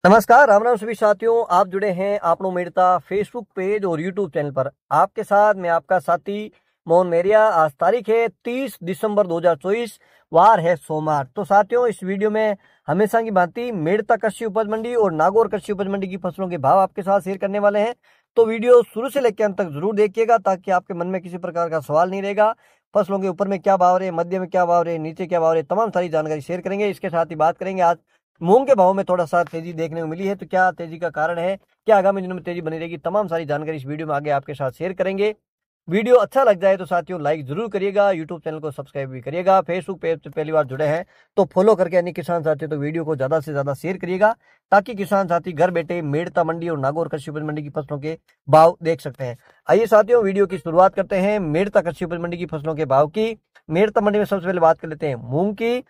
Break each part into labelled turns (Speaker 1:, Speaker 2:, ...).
Speaker 1: नमस्कार, राम राम सभी साथियों। आप जुड़े हैं आपनो मेड़ता फेसबुक पेज और यूट्यूब चैनल पर। आपके साथ मैं आपका साथी मोहन मेरिया। आज तारीख है 30 दिसंबर 2024, वार है सोमवार। तो साथियों, इस वीडियो में हमेशा की भांति मेड़ता कृषि उपज मंडी और नागौर कृषि उपज मंडी की फसलों के भाव आपके साथ शेयर करने वाले हैं। तो वीडियो शुरू से लेकर अंत तक जरूर देखिएगा ताकि आपके मन में किसी प्रकार का सवाल नहीं रहेगा। फसलों के ऊपर में क्या भाव रहे, मध्य में क्या भाव रहे, नीचे क्या भाव रहे, तमाम सारी जानकारी शेयर करेंगे। इसके साथ ही बात करेंगे आज मूंग के भाव में थोड़ा सा तेजी देखने को मिली है, तो क्या तेजी का कारण है, क्या आगामी दिनों में तेजी बनी रहेगी, तमाम सारी जानकारी इस वीडियो में आगे आपके साथ शेयर करेंगे। वीडियो अच्छा लग जाए तो साथियों लाइक जरूर करिएगा, यूट्यूब चैनल को सब्सक्राइब भी करिएगा। फेसबुक पेज पे पहली बार जुड़े हैं तो फॉलो करके यानी किसान साथी तो वीडियो को ज्यादा से ज्यादा शेयर करिएगा ताकि किसान साथी घर बैठे मेड़ता मंडी और नागौर कृषि उपज मंडी की फसलों के भाव देख सकते हैं। आइए साथियों, वीडियो की शुरुआत करते हैं मेड़ता कृषि उपज मंडी की फसलों के भाव की। मेड़ता मंडी में सबसे पहले बात कर लेते हैं मूंग की।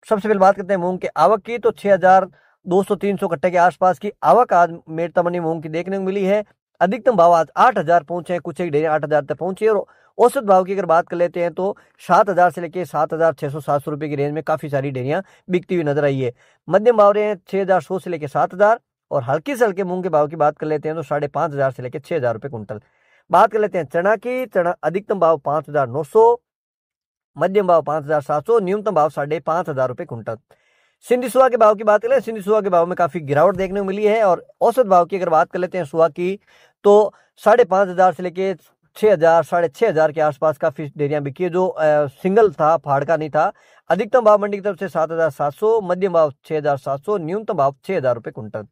Speaker 1: सबसे पहले बात करते हैं मूंग के आवक की। तो 6,200-300 कट्टे के आसपास की आवक आज मेड़ता मंडी मूंग की देखने को मिली है। अधिकतम भाव आज 8,000 पहुंचे हैं, कुछ एक डेरी 8,000 तक पहुंची है। और औसत भाव की अगर बात कर लेते हैं तो 7,000 से लेकर 7,600-700 रुपए की रेंज में काफी सारी डेरियां बिकती हुई नजर आई है। मध्यम भाव रहे हैं 6,100 से लेकर 7,000। और हल्की से हल्के मूंग के भाव की बात कर लेते हैं तो 5,500 से लेकर 6,000 रुपए कुंटल। बात कर लेते हैं चना की। चना अधिकतम भाव 5,900, मध्यम भाव 5,700, न्यूनतम भाव 5,500 रुपए कुंटल। सिंधी सुहा के भाव की बात करें, सिंधी सुहा के भाव में काफी गिरावट देखने को मिली है। और औसत भाव की अगर बात कर लेते हैं सुहा की तो 5,500 से लेके 6,000, 6,500 के आसपास काफी डेरियां बिकी है, जो सिंगल था, फाड़का नहीं था। अधिकतम भाव मंडी की तरफ से 7,700, मध्यम भाव 6,700, न्यूनतम भाव 6,000 रुपए कुंटल।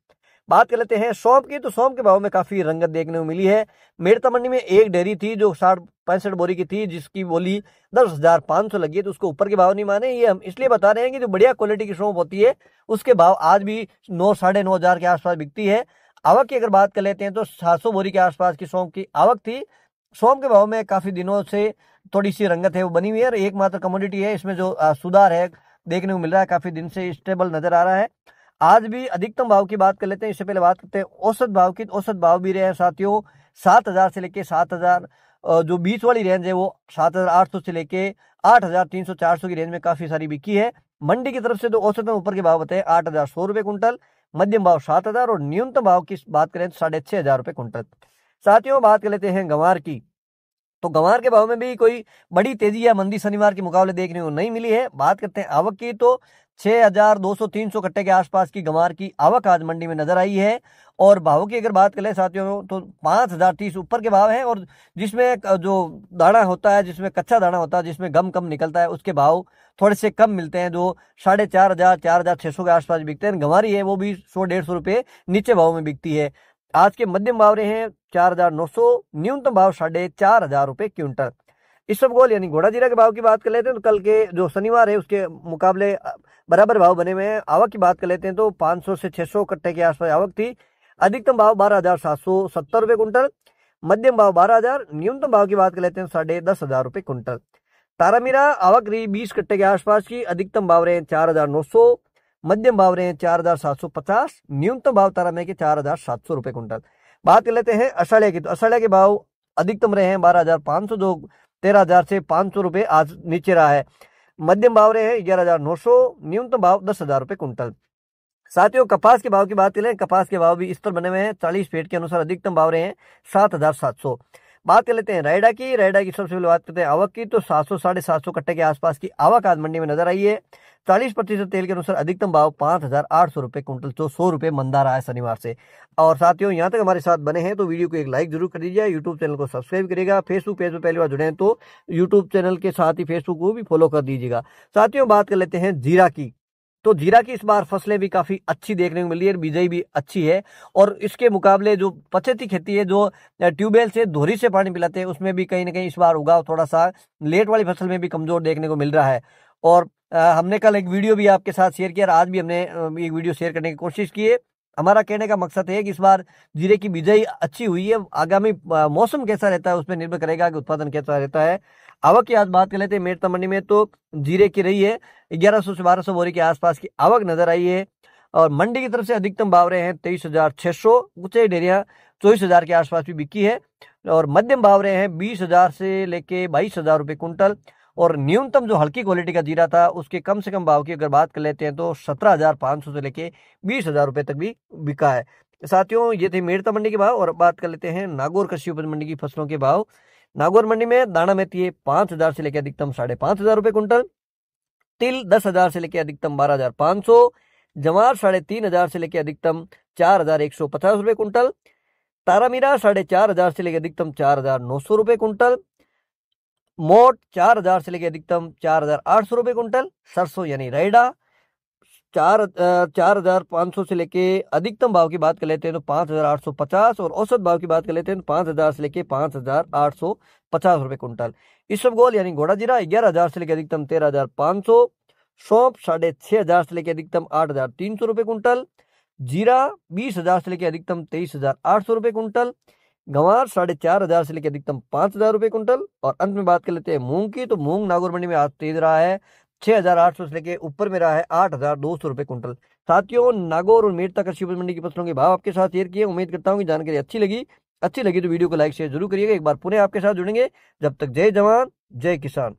Speaker 1: बात कर लेते हैं सौंफ की। तो सौंफ के भाव में काफी रंगत देखने को मिली है। मेड़ता मंडी में एक डेयरी थी जो 65 बोरी की थी, जिसकी बोली 10,500 लगी है, तो उसको ऊपर के भाव नहीं माने। ये हम इसलिए बता रहे हैं कि जो बढ़िया क्वालिटी की सौंफ होती है उसके भाव आज भी 9, 9,500 के आसपास बिकती है। आवक की अगर बात कर लेते हैं तो 700 बोरी के आसपास की सौंफ की आवक थी। सौंफ के भाव में काफी दिनों से थोड़ी सी रंगत है वो बनी हुई है। और एकमात्र कमोडिटी है इसमें जो सुधार है देखने को मिल रहा है, काफी दिन से स्टेबल नजर आ रहा है। आज भी अधिकतम भाव की बात कर लेते हैं, इससे पहले बात करते हैं औसत भाव की। औसत भाव भी रहे हैं साथियों 7,000 से लेके 7,000, जो बीच वाली रेंज है वो 7,800 से लेके 8,300-400 की रेंज में काफी सारी बिकी है। मंडी की तरफ से तो औसत में ऊपर के भाव बताए 8,100 रुपए कुंटल, मध्यम भाव 7,000 और न्यूनतम भाव की बात करें तो 6,500 रुपए कुंटल। साथियों, बात कर लेते हैं गंवार की। तो गंवार के भाव में भी कोई बड़ी तेजी या मंदी शनिवार के मुकाबले देखने को नहीं मिली है। बात करते हैं आवक की। तो 6,200-300 कट्टे के आसपास की गंवार की आवक आज मंडी में नजर आई है। और भावों की अगर बात करें साथियों तो 5,030 ऊपर के भाव हैं। और जिसमें जो दाना होता है, जिसमें कच्चा दाना होता है, जिसमें गम कम निकलता है, उसके भाव थोड़े से कम मिलते हैं, जो 4,500, 4,600 के आसपास बिकते हैं। गंवारी है वो भी 100-150 रुपए नीचे भाव में बिकती है। आज के मध्यम भाव रहे हैं 4,900, न्यूनतम भाव 4,500 रुपए क्विंटल। इसबगोल यानी घोड़ा जीरा के भाव की बात कर लेते हैं तो कल के जो शनिवार है उसके मुकाबले बराबर भाव बने हुए हैं। आवक की बात कर लेते हैं तो 500 से 600 कट्टे के आसपास आवक थी। अधिकतम भाव 12,770 रुपए कुंटल, मध्यम भाव 12,000, न्यूनतम भाव की बात कर लेते हैं 10,500 रुपए कुंटल। तारामीरा आवक रही 20 कट्टे के आसपास की। अधिकतम भाव रहे 4,900, मध्यम भाव रहे 4,750, न्यूनतम भाव तारामीरा के 4,700 रुपए कुंटल। बात कर लेते हैं अषाढ़िया की। तो अषाढ़िया के भाव अधिकतम रहे हैं 12,500, जो 13,000 से 500 रुपए आज नीचे रहा है। मध्यम भाव रहे हैं 11,900, न्यूनतम भाव 10,000 रुपए कुंटल। साथियों, कपास के भाव की बात करें, कपास के भाव भी इस पर बने हुए हैं 40 फीट के अनुसार। अधिकतम भाव रहे हैं 7,700। बात कर लेते हैं रायडा की। रायडा की सबसे पहले बात करते हैं आवक की। तो 700, 750 कट्टे के आसपास की आवक आज मंडी में नजर आई है। 40% तेल के अनुसार अधिकतम भाव 5,800 रुपए कुंटल, तो 100 रुपए मंदा रहा है शनिवार से। और साथियों, यहाँ तक हमारे साथ बने हैं तो वीडियो को एक लाइक जरूर कर दीजिए, यूट्यूब चैनल को सब्सक्राइब करिएगा। फेसबुक पेज पर पहली बार जुड़े हैं तो यूट्यूब चैनल के साथ ही फेसबुक को भी फॉलो कर दीजिएगा। साथियों, बात कर लेते हैं जीरा की। तो जीरा की इस बार फसलें भी काफी अच्छी देखने को मिली है, बिजाई भी अच्छी है। और इसके मुकाबले जो पछेती खेती है, जो ट्यूबवेल से धोरी से पानी पिलाते हैं, उसमें भी कहीं ना कहीं इस बार उगाव थोड़ा सा लेट वाली फसल में भी कमजोर देखने को मिल रहा है। और हमने कल एक वीडियो भी आपके साथ शेयर किया और आज भी हमने एक वीडियो शेयर करने की कोशिश की है। हमारा कहने का मकसद है कि इस बार जीरे की बिजाई अच्छी हुई है। आगामी मौसम कैसा रहता है उस पर निर्भर करेगा कि उत्पादन कैसा रहता है। आवक की आज बात कर लेते हैं मेड़ता मंडी में। तो जीरे की रही है 1100 से 1200 बोरी के आसपास की आवक नजर आई है। और मंडी की तरफ से अधिकतम भाव रहे हैं 23,600, कुछ डेरियां 24,000 के आसपास भी बिकी है। और मध्यम भाव रहे हैं 20,000 से लेके 22,000 रुपए कुंटल। और न्यूनतम जो हल्की क्वालिटी का जीरा था उसके कम से कम भाव की अगर बात कर लेते हैं तो 17,500 से लेके 20,000 रुपए तक भी बिका है। साथियों ये थे मेड़ता मंडी के भाव। और बात कर लेते हैं नागौर कृषि उपज मंडी की फसलों के भाव। नागौर मंडी में दाना मेथी है 5,000 से लेकर अधिकतम 5,500 रुपए कुंटल, तिल 10,000 से लेकर अधिकतम 12,500, जवार 3,500 से लेकर अधिकतम 4,150 रुपए कुंटल, तारामीरा 4,500 से लेकर अधिकतम 4,900 रुपए कुंटल, मोट 4,000 से लेकर अधिकतम 4,800 रुपए कुंटल, सरसों यानी रायडा 4,500 से लेके अधिकतम भाव की बात कर लेते हैं तो 5,850 और औसत भाव की बात कर लेते हैं तो 5,000 से लेके 5,850 रुपए कुंटल। इसबगोल यानी घोड़ा जीरा 11,000 से लेकर अधिकतम 13,500, सौंफ 6,500 से लेकर अधिकतम 8,300 रुपए कुंटल, जीरा 20,000 से लेकर अधिकतम 23,800 रुपए कुंटल, गंवार 4,500 से लेकर अधिकतम 5,000 रुपए कुंटल। और अंत में बात कर लेते हैं मूंग की, तो मूंग नागौर मंडी में आज तेज रहा है 6,800 से लेके ऊपर में रहा है 8,200 रुपए कुंटल। साथियों नागौर और मेड़ता कृषि उपज मंडी की फसलों के भाव आपके साथ शेयर किए। उम्मीद करता हूं कि जानकारी अच्छी लगी तो वीडियो को लाइक शेयर जरूर करिएगा। एक बार पुनः आपके साथ जुड़ेंगे, जब तक जय जवान जय किसान।